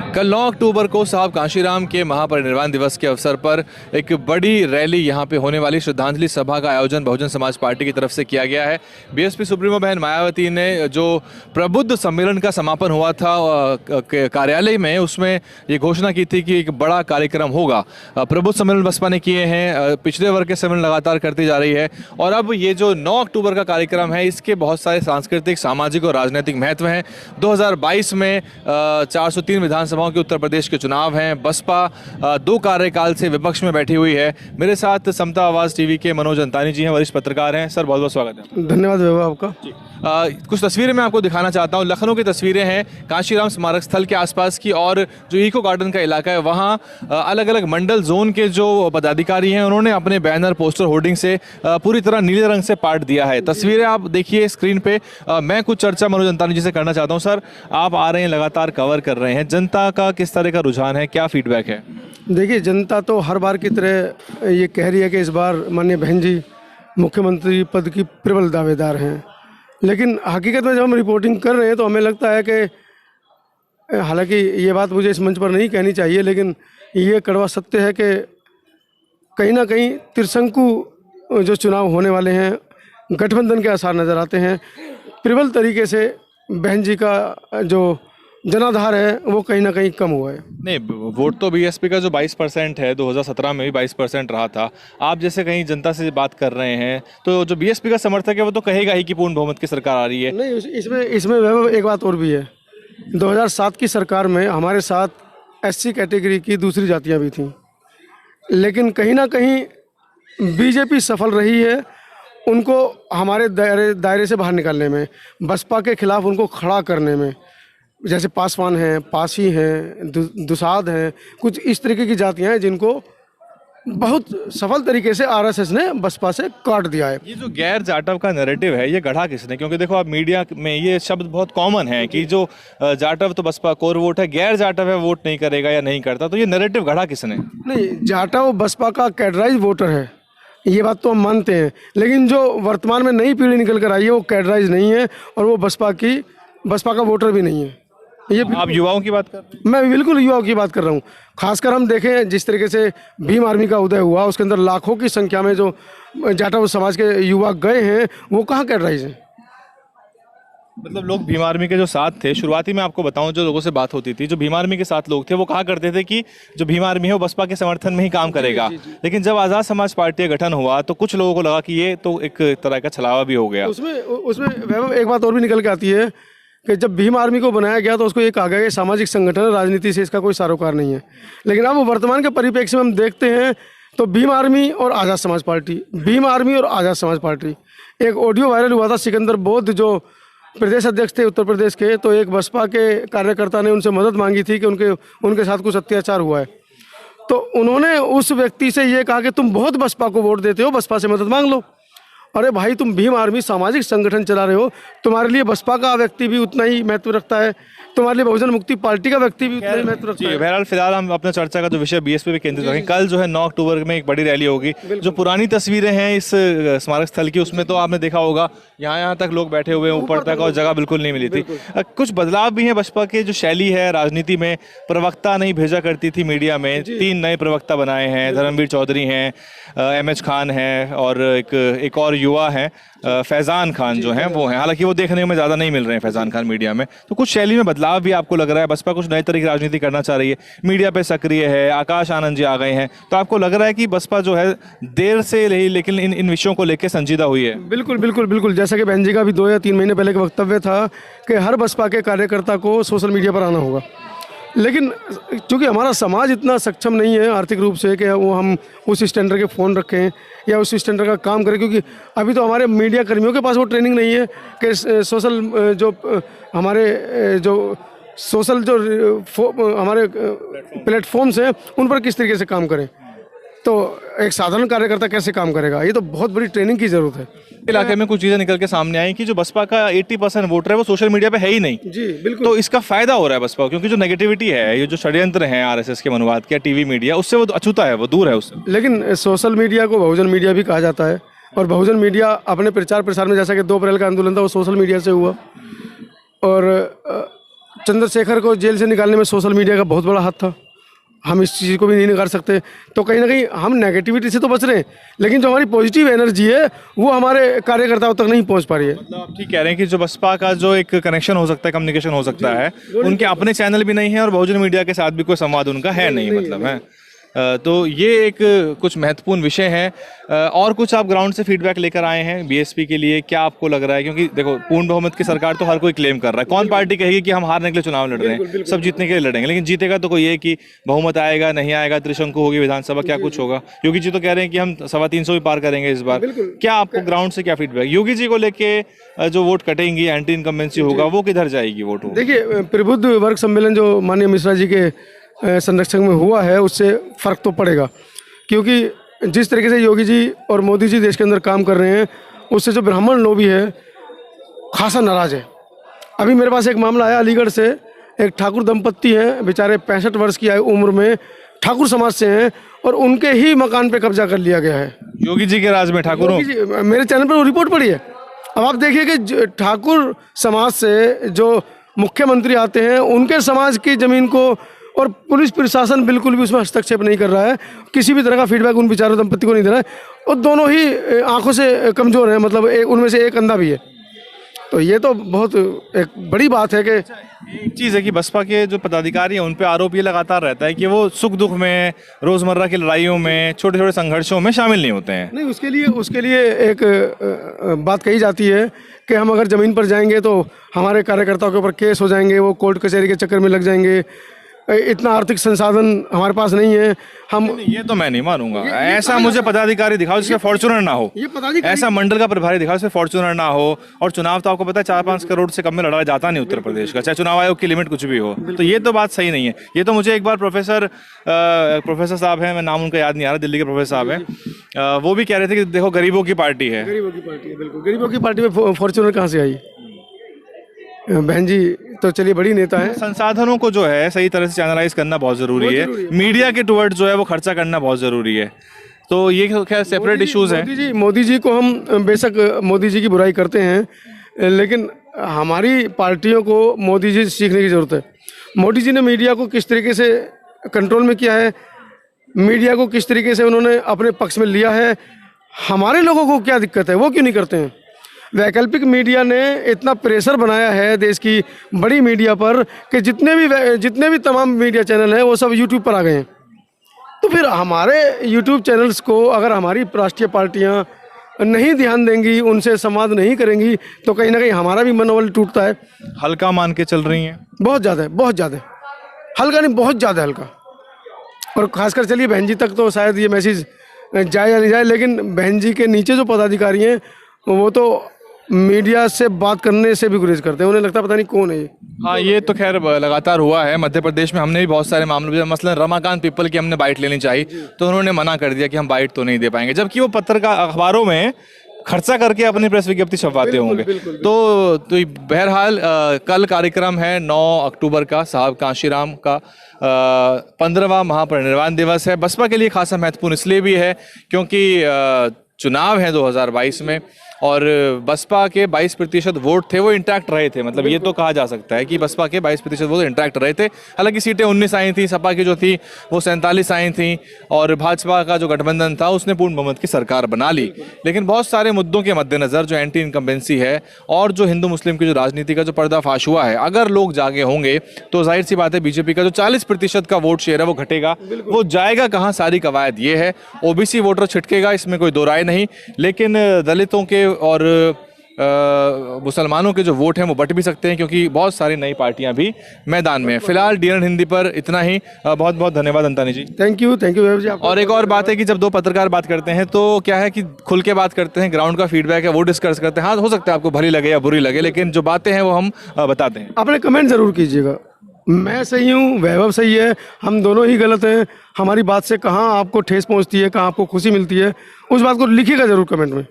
कल 9 अक्टूबर को साहब कांशीराम के महापरिनिर्वाण दिवस के अवसर पर एक बड़ी रैली यहाँ पे होने वाली श्रद्धांजलि सभा का आयोजन बहुजन समाज पार्टी की तरफ से किया गया है। बीएसपी सुप्रीमो बहन मायावती ने जो प्रबुद्ध सम्मेलन का समापन हुआ था कार्यालय में, उसमें ये घोषणा की थी कि एक बड़ा कार्यक्रम होगा। प्रबुद्ध सम्मेलन बसपा ने किए हैं, पिछड़े वर्ग के सम्मेलन लगातार करती जा रही है और अब ये जो 9 अक्टूबर का कार्यक्रम है इसके बहुत सारे सांस्कृतिक, सामाजिक और राजनीतिक महत्व हैं। 2022 में 403 विधानसभाओं के उत्तर प्रदेश के चुनाव हैं। बसपा 2 कार्यकाल से विपक्ष में बैठी हुई है। मेरे साथ समता आवाज़ टीवी के मनोज अंतानी जी हैं, वरिष्ठ पत्रकार हैं। सर बहुत बहुत स्वागत है। धन्यवाद वैभव आपका। कुछ तस्वीरें मैं आपको दिखाना चाहता हूँ। लखनऊ की तस्वीरें हैं कांशीराम स्मारक स्थल के आसपास की, और जो इको गार्डन का इलाका है वहाँ अलग अलग मंडल जोन के जो पदाधिकारी हैं उन्होंने अपने बैनर, पोस्टर, होर्डिंग से पूरी तरह नीले रंग से पाट दिया है। तस्वीरें आप देखिए स्क्रीन पे। मैं कुछ चर्चा मनोज अंतानी जी से करना चाहता हूँ। सर, आप आ रहे हैं, लगातार कवर कर रहे हैं, जनता का किस तरह का रुझान है, क्या फीडबैक है? देखिए, जनता तो हर बार की तरह ये कह रही है कि इस बार माननीय बहन जी मुख्यमंत्री पद की प्रबल दावेदार हैं, लेकिन हकीकत में जब हम रिपोर्टिंग कर रहे हैं तो हमें लगता है कि हालांकि ये बात मुझे इस मंच पर नहीं कहनी चाहिए, लेकिन ये कड़वा सत्य है कि कहीं ना कहीं त्रिशंकु जो चुनाव होने वाले हैं, गठबंधन के आसार नज़र आते हैं। प्रबल तरीके से बहन जी का जो जनाधार है वो कहीं ना कहीं कम हुआ है। नहीं, वोट तो बीएसपी का जो 22% है, 2017 में भी 22% रहा था। आप जैसे कहीं जनता से बात कर रहे हैं तो जो बीएसपी का समर्थक है वो तो कहेगा ही कि पूर्ण बहुमत की सरकार आ रही है। नहीं, इसमें वैभव एक बात और भी है। 2007 की सरकार में हमारे साथ एससी कैटेगरी की दूसरी जातियां भी थीं, लेकिन कहीं ना कहीं बीजेपी सफल रही है उनको हमारे दायरे से बाहर निकालने में, बसपा के खिलाफ उनको खड़ा करने में। जैसे पासवान हैं, पासी हैं, दुसाद हैं, कुछ इस तरीके की जातियां हैं जिनको बहुत सफल तरीके से आरएसएस ने बसपा से काट दिया है। ये जो गैर जाटव का नैरेटिव है ये गढ़ा किसने? क्योंकि देखो आप मीडिया में ये शब्द बहुत कॉमन है कि जो जाटव तो बसपा कोर वोट है, गैर जाटव है वोट नहीं करेगा या नहीं करता, तो ये नैरेटिव गढ़ा किसने? नहीं, जाटव बसपा का कैडराइज वोटर है, ये बात तो हम मानते हैं, लेकिन जो वर्तमान में नई पीढ़ी निकल कर आई है वो कैडराइज नहीं है और वो बसपा का वोटर भी नहीं है। ये आप युवाओं की बात कर रहे हैं? मैं बिल्कुल युवाओं की बात कर रहा हूँ। खासकर हम देखें जिस तरीके से भीम आर्मी का उदय हुआ, उसके अंदर लाखों की संख्या में जो जाटव समाज के युवा गए हैं वो कहाँ कैडराइज हैं? मतलब लोग भीम आर्मी के जो साथ थे, शुरुआती में आपको बताऊं, जो लोगों से बात होती थी, जो भीम आर्मी के साथ लोग थे वो कहा करते थे कि जो भीम आर्मी है वो बसपा के समर्थन में ही काम करेगा। लेकिन जब आज़ाद समाज पार्टी का गठन हुआ तो कुछ लोगों को लगा कि ये तो एक तरह का छलावा भी हो गया। उसमें वैभव एक बात और भी निकल के आती है कि जब भीम आर्मी को बनाया गया तो उसको ये कहा गया कि सामाजिक संगठन है, राजनीति से इसका कोई सरोकार नहीं है। लेकिन अब वर्तमान के परिप्रेक्ष्य में हम देखते हैं तो भीम आर्मी और आज़ाद समाज पार्टी, भीम आर्मी और आज़ाद समाज पार्टी, एक ऑडियो वायरल हुआ था, सिकंदर बौद्ध जो प्रदेश अध्यक्ष थे उत्तर प्रदेश के, तो एक बसपा के कार्यकर्ता ने उनसे मदद मांगी थी कि उनके साथ कुछ अत्याचार हुआ है, तो उन्होंने उस व्यक्ति से ये कहा कि तुम बहुत बसपा को वोट देते हो, बसपा से मदद मांग लो। अरे भाई, तुम भीम आर्मी सामाजिक संगठन चला रहे हो, तुम्हारे लिए बसपा का व्यक्ति भी उतना ही महत्व रखता है, तुम्हारे लिए बहुजन मुक्ति पार्टी का व्यक्ति भी उतना ही महत्व रखता है। बहरहाल फिलहाल हम अपने चर्चा का जो विषय बीएसपी पे केंद्रित रखें। कल जो है 9 अक्टूबर में एक बड़ी रैली होगी। जो पुरानी तस्वीरें हैं इस स्मारक स्थल की, उसमें तो आपने देखा होगा यहाँ तक लोग बैठे हुए हैं, ऊपर तक, और जगह बिल्कुल नहीं मिली थी। कुछ बदलाव भी है बसपा के जो शैली है राजनीति में। प्रवक्ता नहीं भेजा करती थी मीडिया में, 3 नए प्रवक्ता बनाए हैं। धर्मवीर चौधरी हैं, एमएच खान है और एक और युवा है फैज़ान खान जो हैं वो हैं। हालांकि वो देखने में ज़्यादा नहीं मिल रहे हैं फैज़ान खान मीडिया में। तो कुछ शैली में बदलाव भी आपको लग रहा है? बसपा कुछ नए तरह की राजनीति करना चाह रही है, मीडिया पे सक्रिय है, आकाश आनंद जी आ गए हैं, तो आपको लग रहा है कि बसपा जो है देर से लेकिन इन विषयों को लेकर संजीदा हुई है? बिल्कुल बिल्कुल बिल्कुल। जैसा कि बहन जी का भी 2 या 3 महीने पहले का वक्तव्य था कि हर बसपा के कार्यकर्ता को सोशल मीडिया पर आना होगा, लेकिन चूँकि हमारा समाज इतना सक्षम नहीं है आर्थिक रूप से कि वो हम उस स्टैंडर्ड के फ़ोन रखें या उस स्टैंडर्ड का काम करें, क्योंकि अभी तो हमारे मीडिया कर्मियों के पास वो ट्रेनिंग नहीं है कि सोशल जो हमारे जो सोशल जो हमारे प्लेटफॉर्म्स हैं उन पर किस तरीके से काम करें। तो एक साधारण कार्यकर्ता कैसे काम करेगा? ये तो बहुत बड़ी ट्रेनिंग की ज़रूरत है। इलाके में कुछ चीज़ें निकल के सामने आई कि जो बसपा का 80% वोटर है वो सोशल मीडिया पे है ही नहीं। जी बिल्कुल। तो इसका फायदा हो रहा है बसपा, क्योंकि जो नेगेटिविटी है, ये जो षड्यंत्र है आरएसएस के मनुवाद के, टीवी मीडिया, उससे वो अछूता है, वो दूर है उससे। लेकिन सोशल मीडिया को बहुजन मीडिया भी कहा जाता है, और बहुजन मीडिया अपने प्रचार प्रसार में, जैसा कि 2 अप्रैल का आंदोलन था वो सोशल मीडिया से हुआ, और चंद्रशेखर को जेल से निकालने में सोशल मीडिया का बहुत बड़ा हाथ था, हम इस चीज़ को भी नहीं नकार सकते। तो कहीं ना कहीं हम नेगेटिविटी से तो बच रहे हैं, लेकिन जो हमारी पॉजिटिव एनर्जी है वो हमारे कार्यकर्ताओं तक नहीं पहुंच पा रही है। मतलब आप ठीक कह रहे हैं कि जो बसपा का जो एक कनेक्शन हो सकता है, कम्युनिकेशन हो सकता है, उनके अपने चैनल भी नहीं है और बहुजन मीडिया के साथ भी कोई संवाद उनका है नहीं, मतलब है। तो ये एक कुछ महत्वपूर्ण विषय है। और कुछ आप ग्राउंड से फीडबैक लेकर आए हैं बीएसपी के लिए, क्या आपको लग रहा है? क्योंकि देखो, पूर्ण बहुमत की सरकार तो हर कोई क्लेम कर रहा है। कौन पार्टी कहेगी कि हम हारने के लिए चुनाव लड़ रहे हैं? सब जीतने के लिए लड़ेंगे, लेकिन जीतेगा तो कोई ये कि बहुमत आएगा नहीं आएगा, त्रिशंकु होगी विधानसभा, क्या कुछ होगा। योगी जी तो कह रहे हैं कि हम 350 भी पार करेंगे इस बार। क्या आपको ग्राउंड से क्या फीडबैक? योगी जी को लेके जो वोट कटेंगी, एंटी इनकम्बेंसी होगा, वो किधर जाएगी वोट? देखिए, प्रबुद्ध वर्ग सम्मेलन जो माननीय मिश्रा जी के संरक्षण में हुआ है, उससे फ़र्क तो पड़ेगा, क्योंकि जिस तरीके से योगी जी और मोदी जी देश के अंदर काम कर रहे हैं, उससे जो ब्राह्मण लोबी है खासा नाराज़ है। अभी मेरे पास एक मामला आया अलीगढ़ से, एक ठाकुर दंपत्ति हैं, बेचारे 65 वर्ष की उम्र में, ठाकुर समाज से हैं, और उनके ही मकान पे कब्जा कर लिया गया है योगी जी के राज में। ठाकुर मेरे चैनल पर वो रिपोर्ट पड़ी है। अब आप देखिए कि ठाकुर समाज से जो मुख्यमंत्री आते हैं, उनके समाज की ज़मीन को, और पुलिस प्रशासन बिल्कुल भी उसमें हस्तक्षेप नहीं कर रहा है, किसी भी तरह का फीडबैक उन बेचारों दंपत्ति को नहीं दे रहा है, और दोनों ही आंखों से कमज़ोर हैं, मतलब उनमें से एक अंधा भी है। तो ये तो बहुत एक बड़ी बात है कि एक चीज़ है कि बसपा के जो पदाधिकारी हैं उन पे आरोप ये लगातार रहता है कि वो सुख दुख में, रोज़मर्रा की लड़ाइयों में, छोटे छोटे संघर्षों में शामिल नहीं होते हैं। नहीं, उसके लिए एक बात कही जाती है कि हम अगर ज़मीन पर जाएंगे तो हमारे कार्यकर्ताओं के ऊपर केस हो जाएंगे, वो कोर्ट कचहरी के चक्कर में लग जाएंगे, इतना आर्थिक संसाधन हमारे पास नहीं है। हम ये तो मैं नहीं मानूंगा। ऐसा मुझे पदाधिकारी दिखाओ जिसका फॉर्च्यूनर ना हो, ऐसा मंडल का प्रभारी दिखाओ जिसका फॉर्च्यूनर ना हो। और चुनाव तो आपको पता है 4-5 करोड़ से कम में लड़ा जाता नहीं उत्तर प्रदेश का, चाहे चुनाव आयोग की लिमिट कुछ भी हो। तो ये तो बात सही नहीं है। ये तो मुझे एक बार प्रोफेसर साहब हैं, मैं नाम उनका याद नहीं आ रहा, दिल्ली के प्रोफेसर साहब हैं, वो भी कह रहे थे कि देखो गरीबों की पार्टी है। बिल्कुल गरीबों की पार्टी में फॉर्च्यूनर कहाँ से आई? बहन जी तो चलिए बड़ी नेता है। संसाधनों को जो है सही तरह से चैनलाइज करना बहुत जरूरी है। मीडिया के टुवर्ड जो है वो खर्चा करना बहुत जरूरी है। तो ये खैर सेपरेट इश्यूज हैं। मोदी जी को हम बेशक मोदी जी की बुराई करते हैं, लेकिन हमारी पार्टियों को मोदी जी से सीखने की ज़रूरत है। मोदी जी ने मीडिया को किस तरीके से कंट्रोल में किया है, मीडिया को किस तरीके से उन्होंने अपने पक्ष में लिया है, हमारे लोगों को क्या दिक्कत है, वो क्यों नहीं करते हैं। वैकल्पिक मीडिया ने इतना प्रेशर बनाया है देश की बड़ी मीडिया पर कि जितने भी तमाम मीडिया चैनल हैं वो सब यूट्यूब पर आ गए हैं। तो फिर हमारे यूट्यूब चैनल्स को अगर हमारी राष्ट्रीय पार्टियां नहीं ध्यान देंगी, उनसे संवाद नहीं करेंगी, तो कहीं ना कहीं हमारा भी मनोबल टूटता है। हल्का मान के चल रही हैं? बहुत ज़्यादा, बहुत ज़्यादा। हल्का नहीं, बहुत ज़्यादा हल्का। और खासकर चलिए बहन जी तक तो शायद ये मैसेज जाए या नहीं जाए, लेकिन बहन जी के नीचे जो पदाधिकारी हैं वो तो मीडिया से बात करने से भी गुरेज करते हैं, उन्हें लगता है पता नहीं कौन है ये। हाँ, ये तो खैर लगातार हुआ है मध्य प्रदेश में। हमने भी बहुत सारे मामलों, मसलन रमाकांत पीपल की हमने बाइट लेनी चाहिए तो उन्होंने मना कर दिया कि हम बाइट तो नहीं दे पाएंगे, जबकि वो पत्रकार अखबारों में खर्चा करके अपनी प्रेस विज्ञप्ति छपवाते होंगे। तो बहरहाल कल कार्यक्रम है 9 अक्टूबर का, साहब कांशीराम का 15वां महापरिनिर्वाण दिवस है। बसपा के लिए खासा महत्वपूर्ण इसलिए भी है क्योंकि चुनाव है 2022 में, और बसपा के 22% वोट थे वो इंटैक्ट रहे थे। मतलब ये तो कहा जा सकता है कि बसपा के 22% वोट इंटैक्ट रहे थे। हालांकि सीटें 19 आई थी, सपा की जो थी वो 47 आई थी, और भाजपा का जो गठबंधन था उसने पूर्ण बहुमत की सरकार बना ली। लेकिन बहुत सारे मुद्दों के मद्देनजर जो एंटी इनकम्बेंसी है और जो हिंदू मुस्लिम की जो राजनीति का जो पर्दाफाश हुआ है, अगर लोग जागे होंगे तो जाहिर सी बात है बीजेपी का जो 40% का वोट शेयर है वो घटेगा। वो जाएगा कहाँ, सारी कवायद ये है। ओबीसी वोटर छिटकेगा, इसमें कोई दो राय नहीं, लेकिन दलितों के और मुसलमानों के जो वोट हैं वो बट भी सकते हैं, क्योंकि बहुत सारी नई पार्टियां भी मैदान में। फिलहाल डीएन हिंदी पर इतना ही। बहुत बहुत धन्यवाद अंतानी जी। थैंक यू वैभव जी। और एक और बात है कि जब दो पत्रकार बात करते हैं तो क्या है कि खुल के बात करते हैं, ग्राउंड का फीडबैक है वो डिस्कस करते हैं। हाँ, हो सकता है आपको भली लगे या बुरी लगे, लेकिन जो बातें हैं वो हम बताते हैं। अपने कमेंट जरूर कीजिएगा। मैं सही हूँ, वैभव सही है, हम दोनों ही गलत हैं। हमारी बात से कहाँ आपको ठेस पहुँचती है, कहाँ आपको खुशी मिलती है, उस बात को लिखिएगा जरूर कमेंट में।